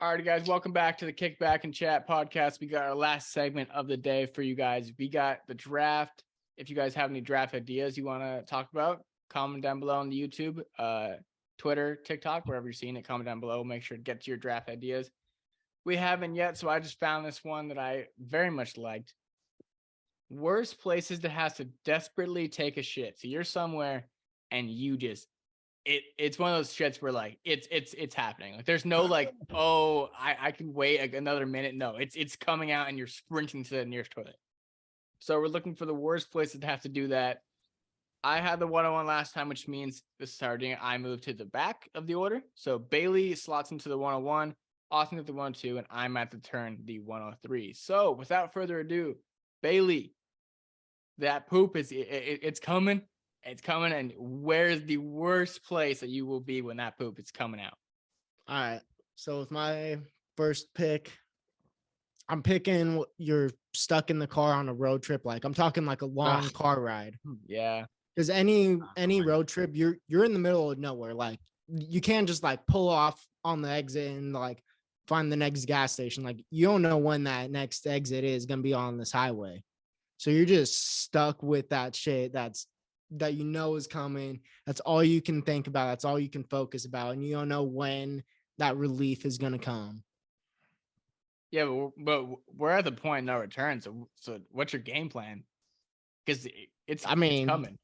All right, guys, welcome back to the Kickback and Chat podcast. We got our last segment of the day for you guys. We got the draft. If you guys have any draft ideas you want to talk about, comment down below on the YouTube, Twitter, TikTok, wherever you're seeing it, comment down below. Make sure to get to your draft ideas. We haven't yet, so I just found this one that I very much liked. Worst places to have to desperately take a shit. So you're somewhere and you just it's one of those shits where like it's happening. Like there's no like, oh, I can wait another minute. No, it's coming out and you're sprinting to the nearest toilet. So we're looking for the worst places to have to do that. I had the 101 last time, which means the starting I moved to the back of the order. So Bailey slots into the 101, Austin at the 102, and I'm at the turn the 103. So without further ado, Bailey, that poop it's coming. It's coming, and where's the worst place that you will be when that poop is coming out? All right. So with my first pick, I'm picking you're stuck in the car on a road trip. Like I'm talking like a long car ride. Yeah. Because any road trip, you're in the middle of nowhere. Like you can't just like pull off on the exit and like find the next gas station. Like you don't know when that next exit is gonna be on this highway. So you're just stuck with that shit that you know is coming. That's all you can think about. That's all you can focus about. And you don't know when that relief is going to come. Yeah, but we're at the point of no return. So what's your game plan? Because it's coming.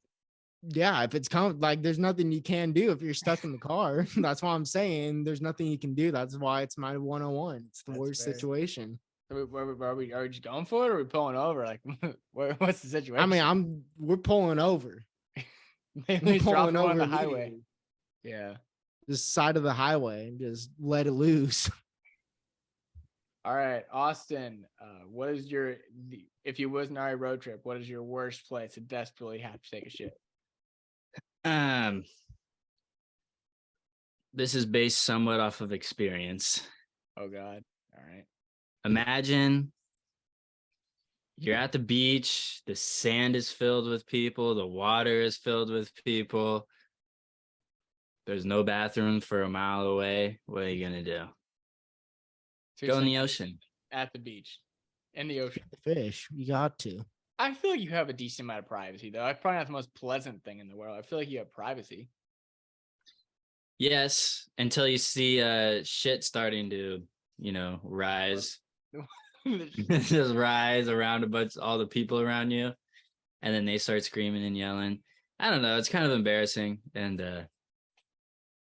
Yeah, if it's coming, like there's nothing you can do if you're stuck in the car. That's why I'm saying there's nothing you can do. That's why it's my 101. It's the worst situation. Are we just going for it, or are we pulling over? Like, what's the situation? I mean, we're pulling over. We're pulling over on the highway. Yeah, the side of the highway and just let it loose. All right, Austin. What is if you was an RA road trip? What is your worst place to desperately have to take a shit? This is based somewhat off of experience. Oh God. All right. Imagine you're at the beach, the sand is filled with people, the water is filled with people. There's no bathroom for a mile away. What are you gonna do? So go in the ocean. At the beach. In the ocean. The fish. You got to. I feel like you have a decent amount of privacy, though. It's probably not the most pleasant thing in the world. I feel like you have privacy. Yes, until you see shit starting to, rise. Just rise around all the people around you, and then they start screaming and yelling. I don't know. It's kind of embarrassing and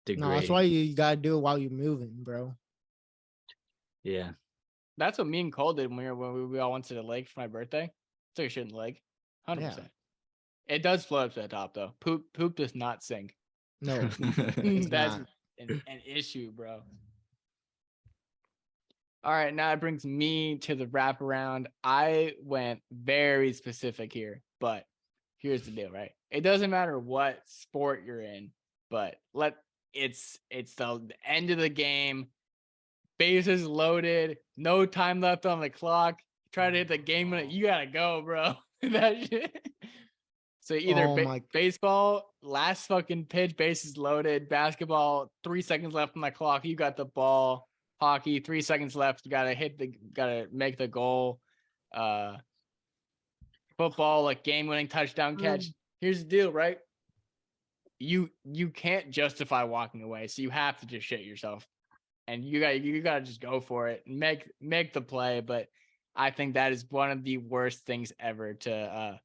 degrading. No, that's why you gotta do it while you're moving, bro. Yeah, that's what me and Cole did when we all went to the lake for my birthday. Took a shit in the lake, 100%. It does float up to the top though. Poop does not sink. No, that's an issue, bro. All right, now it brings me to the wraparound. I went very specific here, but here's the deal, right? It doesn't matter what sport you're in, but it's the end of the game. Bases loaded, no time left on the clock. Try to hit the game limit. You gotta go, bro. That shit. So either baseball, last fucking pitch, bases loaded. Basketball, 3 seconds left on the clock. You got the ball. Hockey, 3 seconds left. You gotta make the goal. Football, like game-winning touchdown catch. Here's the deal, right? You can't justify walking away, so you have to just shit yourself, and you gotta just go for it and make the play. But I think that is one of the worst things ever to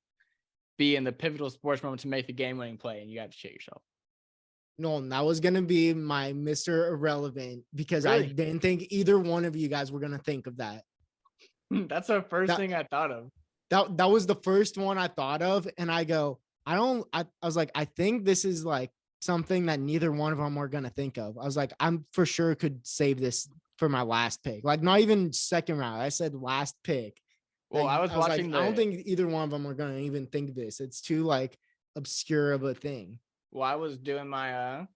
be in the pivotal sports moment to make the game-winning play, and you got to shit yourself. No, that was going to be my Mr. Irrelevant because really? I didn't think either one of you guys were going to think of that. That's the first thing I thought of. That was the first one I thought of. And I was like, I think this is like something that neither one of them are going to think of. I was like, I'm for sure could save this for my last pick. Like not even second round. I said last pick. Well, I was watching. I don't think either one of them are going to even think of this. It's too like obscure of a thing. Well, I was doing my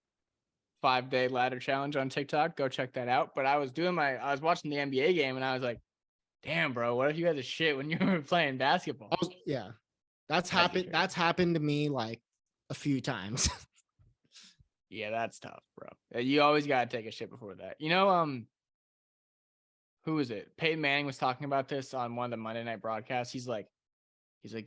5-day ladder challenge on TikTok. Go check that out. But I was watching the NBA game and I was like, damn, bro, what if you had the shit when you were playing basketball? That's happened. That's happened to me like a few times. Yeah, that's tough, bro. You always got to take a shit before that. who is it? Peyton Manning was talking about this on one of the Monday night broadcasts. He's like,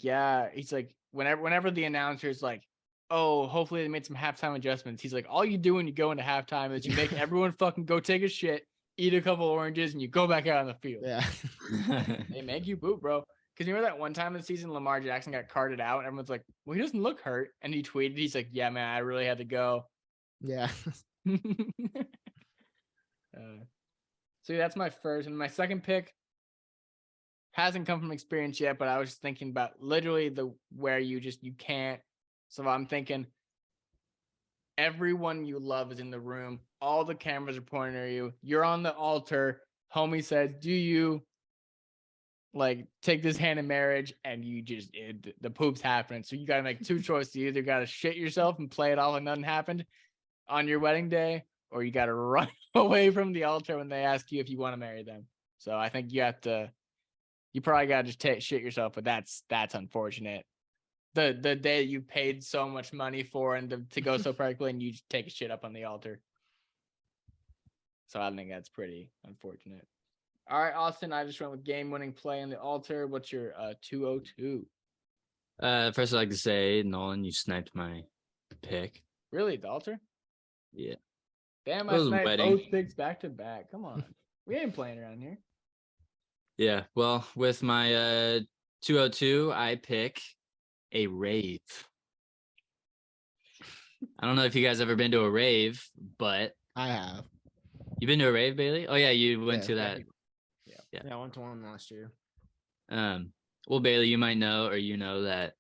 yeah. He's like, whenever the announcer's like, oh, hopefully they made some halftime adjustments. He's like, all you do when you go into halftime is you make everyone fucking go take a shit, eat a couple oranges, and you go back out on the field. Yeah. They make you boot, bro. Because you remember that one time in the season, Lamar Jackson got carted out. And everyone's like, well, he doesn't look hurt. And he tweeted, he's like, yeah, man, I really had to go. Yeah. So that's my first. And my second pick hasn't come from experience yet, but I was just thinking about literally where you can't. So I'm thinking everyone you love is in the room. All the cameras are pointing at you. You're on the altar. Homie says, do you like take this hand in marriage? And you just, the poop's happening. So you got to make two choices. You either got to shit yourself and play it off like nothing happened on your wedding day, or you got to run away from the altar when they ask you if you want to marry them. So I think you probably got to just shit yourself, but that's unfortunate. The day you paid so much money for and to go so perfectly, and you just take a shit up on the altar. So I think that's pretty unfortunate. All right, Austin, I just went with game-winning play on the altar. What's your 202? First, I'd like to say, Nolan, you sniped my pick. Really, the altar? Yeah. Damn, I sniped both picks back to back. Come on. We ain't playing around here. Yeah, well, with my 202, I pick a rave. I don't know if you guys ever been to a rave, but I have. You been to a rave, Bailey? Oh yeah, you went to that. Yeah, I went to one last year. Well, Bailey, you might know, or you know that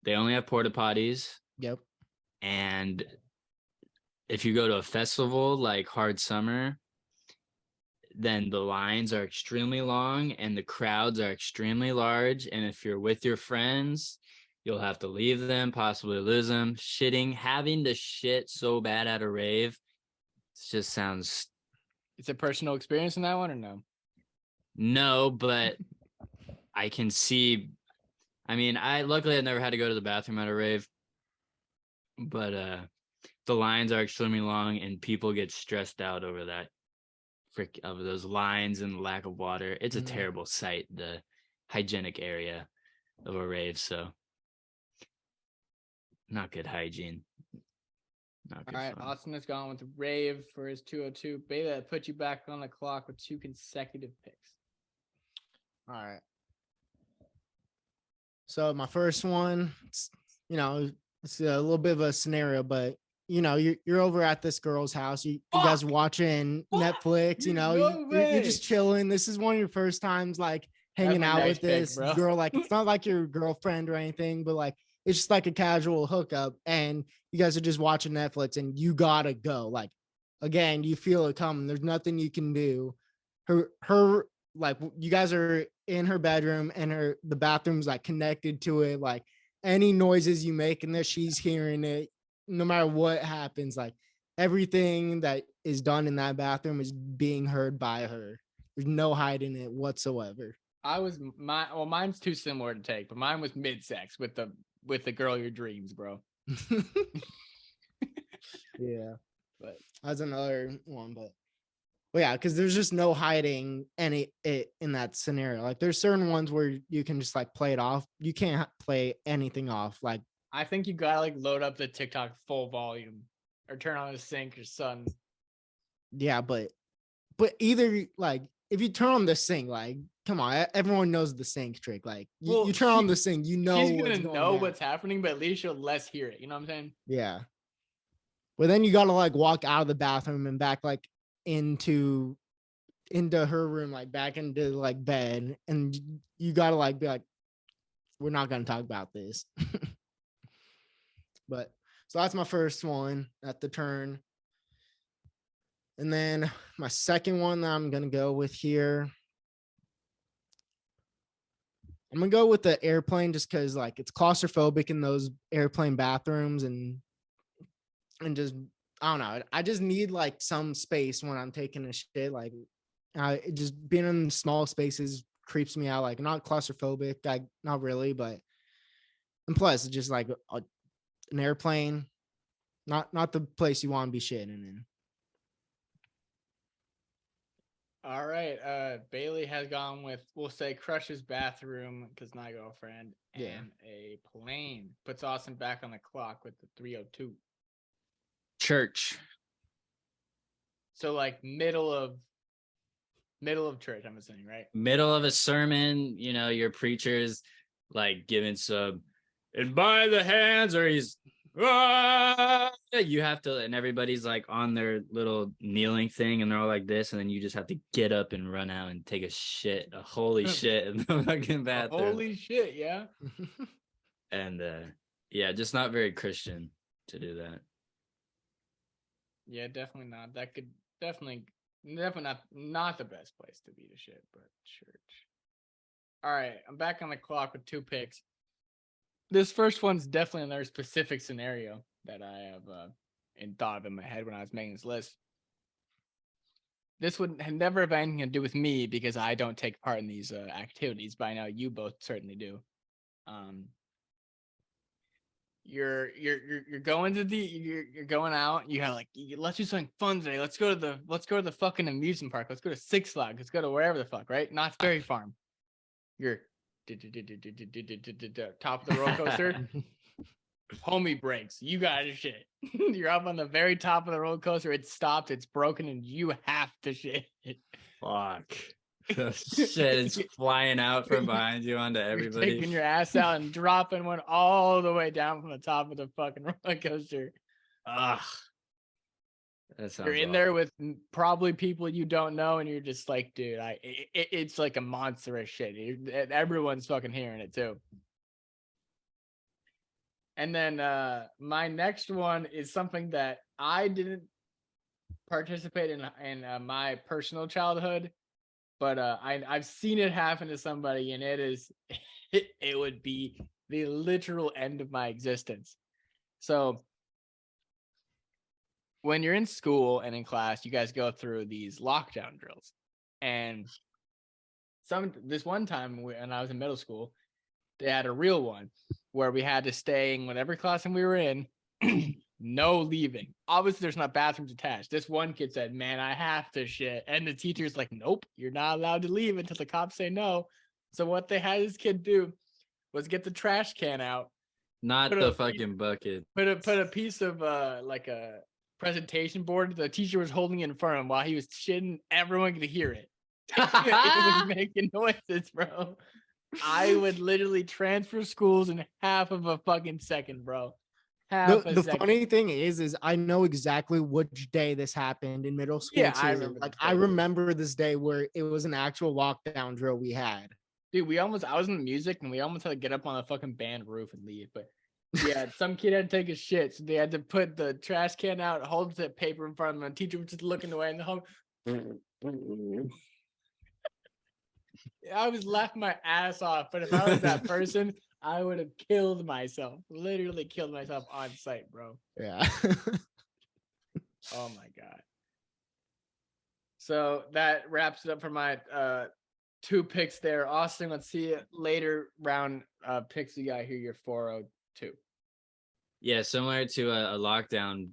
they only have porta potties. Yep. And if you go to a festival like Hard Summer, then the lines are extremely long and the crowds are extremely large. And if you're with your friends, you'll have to leave them, possibly lose them. Having to shit so bad at a rave, it just sounds. It's a personal experience in that one, or no? No, but I can see. I mean, luckily I never had to go to the bathroom at a rave, but the lines are extremely long and people get stressed out over that. Of those lines and the lack of water. It's a terrible sight, the hygienic area of a rave. So not good hygiene. Not good. All right, fun. Austin has gone with the rave for his 202. Bailey, that put you back on the clock with 2 consecutive picks. All right. So my first one, it's a little bit of a scenario, but you're over at this girl's house. You guys watching Netflix. You're just chilling. This is one of your first times like hanging out with this girl. Like it's not like your girlfriend or anything, but like it's just like a casual hookup. And you guys are just watching Netflix, and you gotta go. Like again, you feel it coming. There's nothing you can do. Her like you guys are in her bedroom, and the bathroom's like connected to it. Like any noises you make in there, she's hearing it. No matter what happens, like everything that is done in that bathroom is being heard by her. There's no hiding it whatsoever. Mine's too similar to take, but mine was mid-sex with the girl of your dreams, bro. Yeah, but that's another one. But yeah, because there's just no hiding it in that scenario. Like there's certain ones where you can just like play it off. You can't play anything off. Like I think you gotta like load up the TikTok full volume or turn on the sync or something. Yeah, but either like if you turn on the sync, like come on, everyone knows the sync trick. Like you turn on the sync, she's gonna know what's happening, but at least she'll less hear it. You know what I'm saying? Yeah. But then you gotta like walk out of the bathroom and back like into her room, like back into like bed, and you gotta like be like, we're not gonna talk about this. But so that's my first one at the turn. And then my second one that I'm going to go with here, I'm going to go with the airplane just because like it's claustrophobic in those airplane bathrooms and just, I don't know. I just need like some space when I'm taking a shit. Like just being in small spaces creeps me out. Like not claustrophobic, not really, but and plus it's just like an airplane, not the place you want to be shitting in. All right. Bailey has gone with, we'll say, Crush's bathroom because my girlfriend, Yeah. and a plane. Puts Austin back on the clock with the 302. Church. So like middle of church, I'm assuming, right? Middle of a sermon, you know, your preacher's like giving some, and by the hands, or he's, "Ah!" You have to, and everybody's like on their little kneeling thing, and they're all like this, and then you just have to get up and run out and take a shit, a holy shit in the fucking bathroom. Holy shit, yeah. And yeah, just not very Christian to do that. Yeah, definitely not. That could definitely not the best place to be to shit, but church. All right, I'm back on the clock with 2 picks. This first one's definitely another specific scenario that I have thought of in my head when I was making this list. This would never have anything to do with me because I don't take part in these activities, but I know you both certainly do. You're going to you're going out. You have like, let's do something fun today. Let's go to the fucking amusement park. Let's go to Six Flags. Let's go to wherever the fuck, right? Knott's Berry Farm. You're top of the roller coaster. Homie breaks. You got to shit. You're up on the very top of the roller coaster. It's stopped. It's broken, and you have to shit. Fuck. Shit is flying out from behind you onto everybody. You're taking your ass out and dropping one all the way down from the top of the fucking roller coaster. Ugh. That sounds You're in awful. there with probably people you don't know, and you're just like, dude, it's like a monstrous shit. Everyone's fucking hearing it too. And then my next one is something that I didn't participate in my personal childhood, but I've seen it happen to somebody, and it would be the literal end of my existence. So when you're in school and in class, you guys go through these lockdown drills. And this one time when I was in middle school, they had a real one where we had to stay in whatever classroom we were in, no leaving. Obviously, there's not bathrooms attached. This one kid said, man, I have to shit. And the teacher's like, nope, you're not allowed to leave until the cops say no. So what they had this kid do was get the trash can out. Not the fucking bucket. Put a piece of like a presentation board. The teacher was holding it in front of him while he was shitting. Everyone could hear it. It was making noises, bro. I would literally transfer schools in half of a fucking second, bro. The funny thing is I know exactly which day this happened in middle school. Yeah, too. I remember. Like I remember this day where it was an actual lockdown drill we had. Dude, I was in the music and we almost had to get up on the fucking band roof and leave. But yeah, some kid had to take a shit, so they had to put the trash can out, hold the paper in front of them. The teacher was just looking away in the home. I was laughing my ass off, but if I was that person, I would have killed myself. Literally killed myself on site, bro. Yeah. Oh my god. So that wraps it up for my 2 picks there. Austin, let's see later round picks you got here. Your 402. Yeah, similar to a lockdown.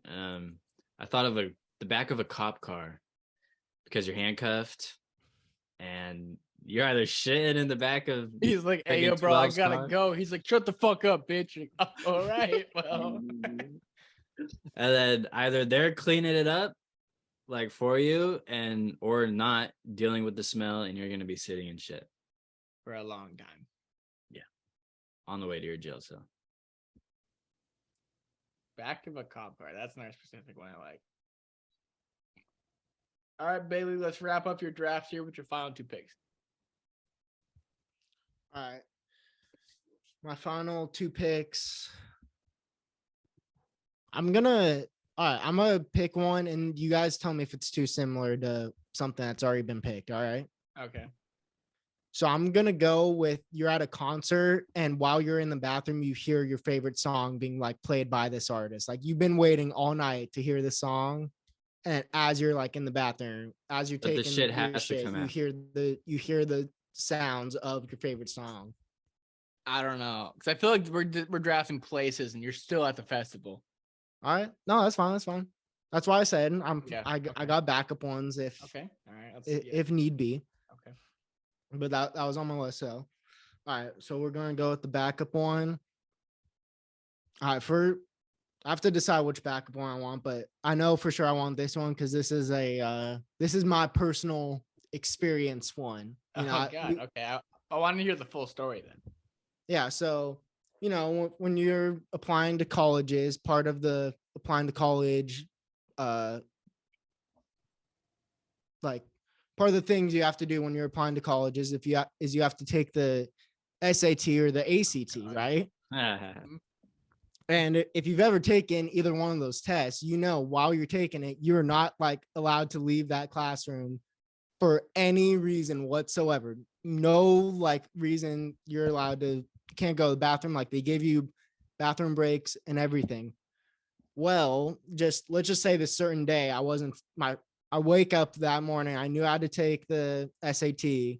I thought of the back of a cop car because you're handcuffed and you're either shitting in the back of. He's like, hey, yo, bro, I gotta go. He's like, shut the fuck up, bitch. Like, oh, all right, well. And then either they're cleaning it up like for you or not dealing with the smell, and you're gonna be sitting in shit for a long time. Yeah, on the way to your jail cell. Back of a cop car. That's another specific one I like. All right, Bailey, let's wrap up your draft here with your final 2 picks. All right. My final 2 picks. I'm gonna pick one and you guys tell me if it's too similar to something that's already been picked. All right. Okay. So I'm gonna go with you're at a concert and while you're in the bathroom, you hear your favorite song being like played by this artist. Like you've been waiting all night to hear this song. And as you're like in the bathroom, as you're taking the shit has to come out. You hear the sounds of your favorite song. I don't know, because I feel like we're drafting places and you're still at the festival. All right. No, that's fine. That's fine. That's why I said I okay. got backup ones Okay. All right. if need be. Okay. But that was on my list. So all right, so we're gonna go with the backup one. All right, I have to decide which backup one I want, but I know for sure I want this one because this is my personal experience one. You know, Oh God. Okay. I want to hear the full story then. yeah. So when you're applying to colleges, part of the applying to college, like part of the things you have to do when you're applying to colleges, is you have to take the SAT or the ACT, right? And if you've ever taken either one of those tests, while you're taking it, you're not like allowed to leave that classroom for any reason whatsoever. No like reason you're allowed to can't go to the bathroom. Like they give you bathroom breaks and everything. Well, let's just say this certain day, I wake up that morning, I knew I had to take the SAT,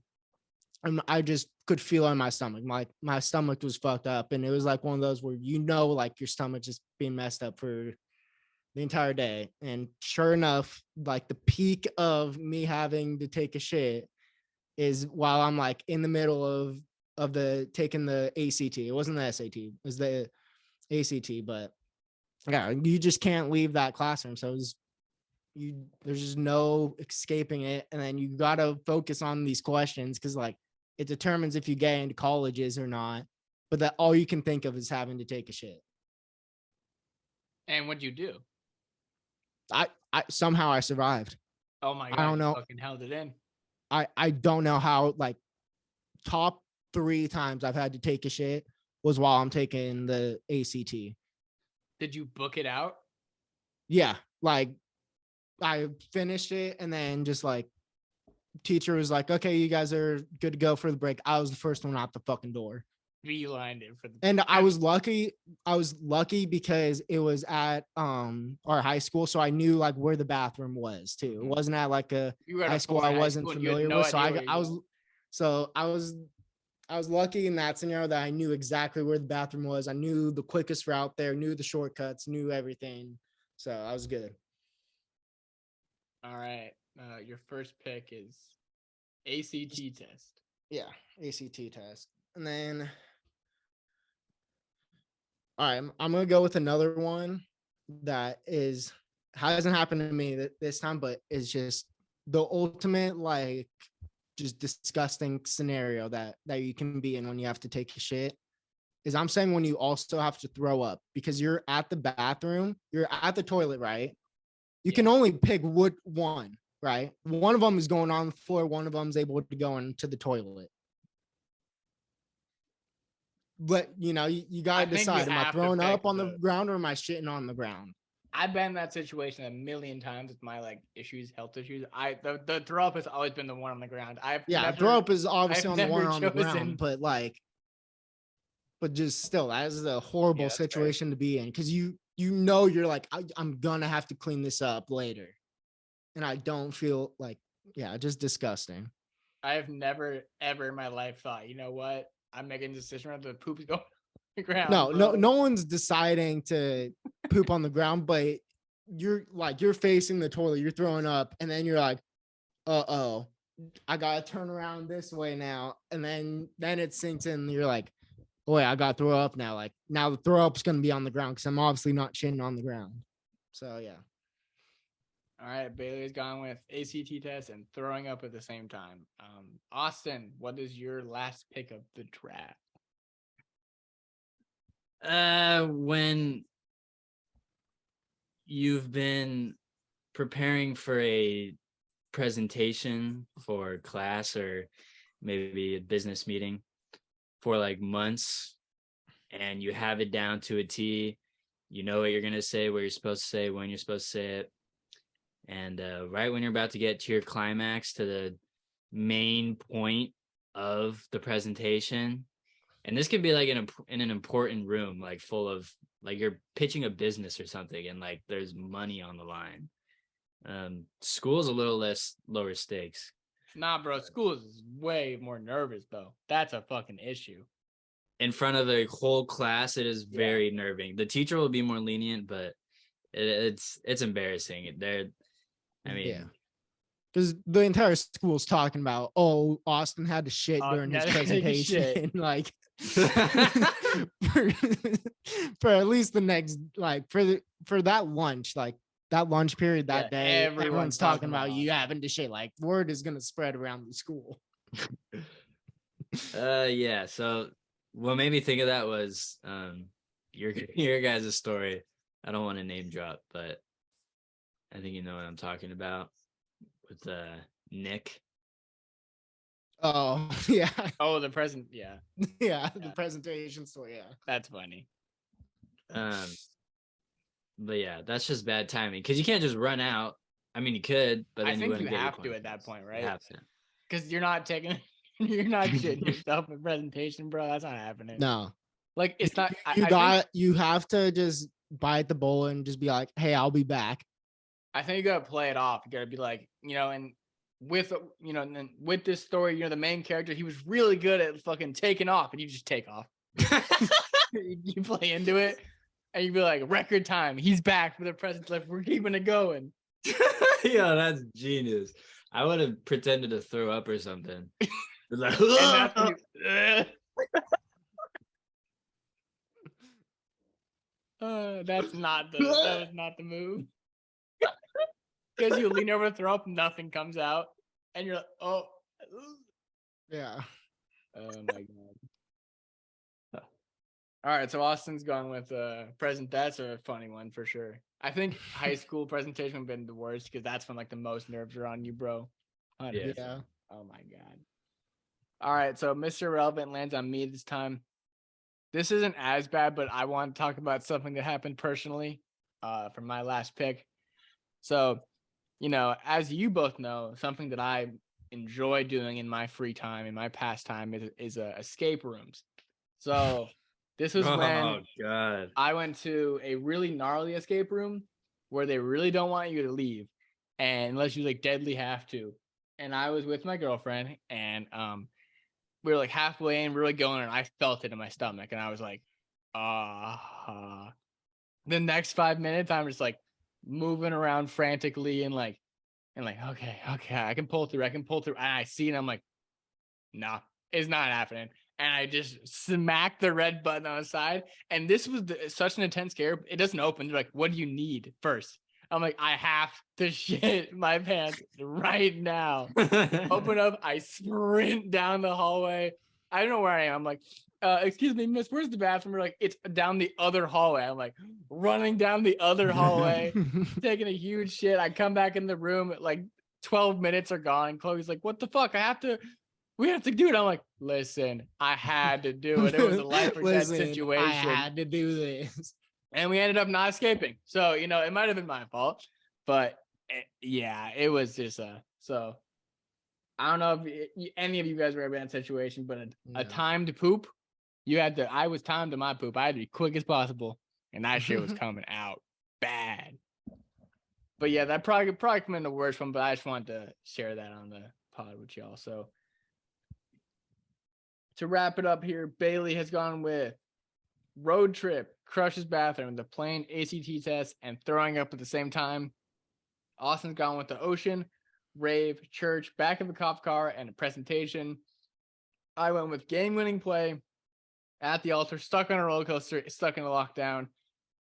and I just could feel it in my stomach. My stomach was fucked up, and it was like one of those where like your stomach just being messed up for the entire day. And sure enough, like the peak of me having to take a shit is while I'm like in the middle of the taking the ACT. It wasn't the SAT, it was the ACT, but yeah, you just can't leave that classroom. So there's just no escaping it. And then you got to focus on these questions because like it determines if you get into colleges or not. But that all you can think of is having to take a shit. And what'd you do? I somehow I survived. Oh my God. I don't know. Fucking held it in. I don't know how. Like top 3 times I've had to take a shit was while I'm taking the ACT. Did you book it out? Yeah, like I finished it, and then just like teacher was like, okay, you guys are good to go for the break. I was the first one out the fucking door. Beelined it for the. And I was lucky because it was at our high school, so I knew like where the bathroom was too. It wasn't at like a high school I wasn't familiar with. So I was lucky in that scenario that I knew exactly where the bathroom was. I knew the quickest route there, knew the shortcuts, knew everything. So I was good. All right. Your first pick is ACT test. Yeah, ACT test. And then all right, I'm gonna go with another one that hasn't happened to me this time, but is just the ultimate like just disgusting scenario that you can be in when you have to take a shit. Is I'm saying when you also have to throw up because you're at the bathroom, you're at the toilet, right? You can only pick one, right? One of them is going on the floor, one of them is able to go into the toilet. But you gotta decide: am I throwing up on the ground or am I shitting on the ground? I've been in that situation a million times with my like health issues. The throw up has always been the one on the ground. Throw up is obviously on the one on the ground, but just still, that is a horrible situation to be in because you're like, I'm gonna have to clean this up later, and I don't feel like, just disgusting. I have never ever in my life thought, you know what? I'm making a decision whether the poop's going on the ground. No one's deciding to poop on the ground, but you're facing the toilet, you're throwing up, and then you're like, uh-oh, I gotta turn around this way now. And then it sinks in, you're like, oh wait, I gotta throw up now. Like now the throw up's gonna be on the ground because I'm obviously not shitting on the ground. So yeah. All right, Bailey's gone with ACT test and throwing up at the same time. Austin, what is your last pick of the draft? When you've been preparing for a presentation for class or maybe a business meeting for like months and you have it down to a T, you know what you're going to say, what you're supposed to say, when you're supposed to say it. And right when you're about to get to your climax, to the main point of the presentation, and this could be like in an important room, like full of like you're pitching a business or something, and like there's money on the line. School's a little lower stakes. Nah, bro, school is way more nervous though. That's a fucking issue. In front of a whole class, it is very nerving. The teacher will be more lenient, but It's embarrassing. I mean, Yeah. Because the entire school's talking about, oh, Austin had to shit during his yeah, presentation. Like for, for at least the next, like for that lunch, like that lunch period that Yeah, day, everyone's everyone's talking talking about about you having to shit. Like word is gonna spread around the school. yeah. So what made me think of that was your guys' story. I don't want to name drop, but I think you know what I'm talking about with Nick. Oh yeah, Oh, the present. Yeah, yeah, the presentation story. Yeah, that's funny. But yeah, that's just bad timing because you can't just run out. I mean, you could, but I then you think wouldn't you get your have to at that points. point, You right? have to. Because you're not taking, you're not shitting yourself in presentation, bro. That's not happening. no, Like it's not. you have to just bite the bullet and just be like, hey, I'll be back. I think you gotta play it off. You gotta be like, and with and then with this story, the main character, he was really good at fucking taking off, and you just take off. You play into it, and you be like, record time. He's back for the present lift. We're keeping it going. Yeah, that's genius. I would have pretended to throw up or something. Like, And that's when that was not the move. Because you lean over to throw up, nothing comes out, and you're like, oh. Yeah. Oh my god. All right, so Austin's gone with present. That's a funny one for sure. I think high school presentation would have been the worst because that's when like the most nerves are on you, bro. 100%. Yeah. Oh my god. All right, so Mr. Relevant lands on me this time. This isn't as bad, but I want to talk about something that happened personally from my last pick. So, as you both know, something that I enjoy doing in my free time, in my pastime, is escape rooms. So this was when God. I went to a really gnarly escape room where they really don't want you to leave, and unless you like deadly have to. And I was with my girlfriend, and we were like halfway in, really going, and I felt it in my stomach, and I was like, The next 5 minutes, I'm just like moving around frantically and like, okay, I can pull through. And I see it, and I'm like, nah, it's not happening. And I just smacked the red button on the side. And this was such an intense scare. It doesn't open. They're like, what do you need first? I'm like, I have to shit my pants right now. Open up. I sprint down the hallway. I don't know where I am. I'm like, excuse me, miss, where's the bathroom? We're like, it's down the other hallway. I'm like running down the other hallway, taking a huge shit. I come back in the room, like 12 minutes are gone. And Chloe's like, what the fuck? We have to do it. I'm like, listen, I had to do it. It was a life or death situation. I had to do this. And we ended up not escaping. So, it might have been my fault, but it was just so I don't know if any of you guys were ever in that situation, but a time to poop, I was timed to my poop. I had to be quick as possible, and that shit was coming out bad. But yeah, that probably come in the worst one, but I just wanted to share that on the pod with y'all. So to wrap it up here, Bailey has gone with road trip, crushes bathroom, the plane ACT test, and throwing up at the same time. Austin's gone with the ocean, rave, church, back of a cop car, and a presentation. I went with game-winning play, at the altar, stuck on a roller coaster, stuck in a lockdown,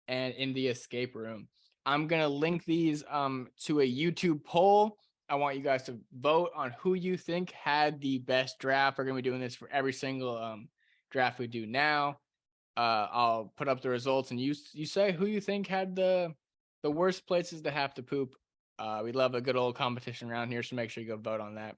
and in the escape room. I'm going to link these to a YouTube poll. I want you guys to vote on who you think had the best draft. We're going to be doing this for every single draft we do now. I'll put up the results, and you say who you think had the worst places to have to poop. We love a good old competition around here, so make sure you go vote on that.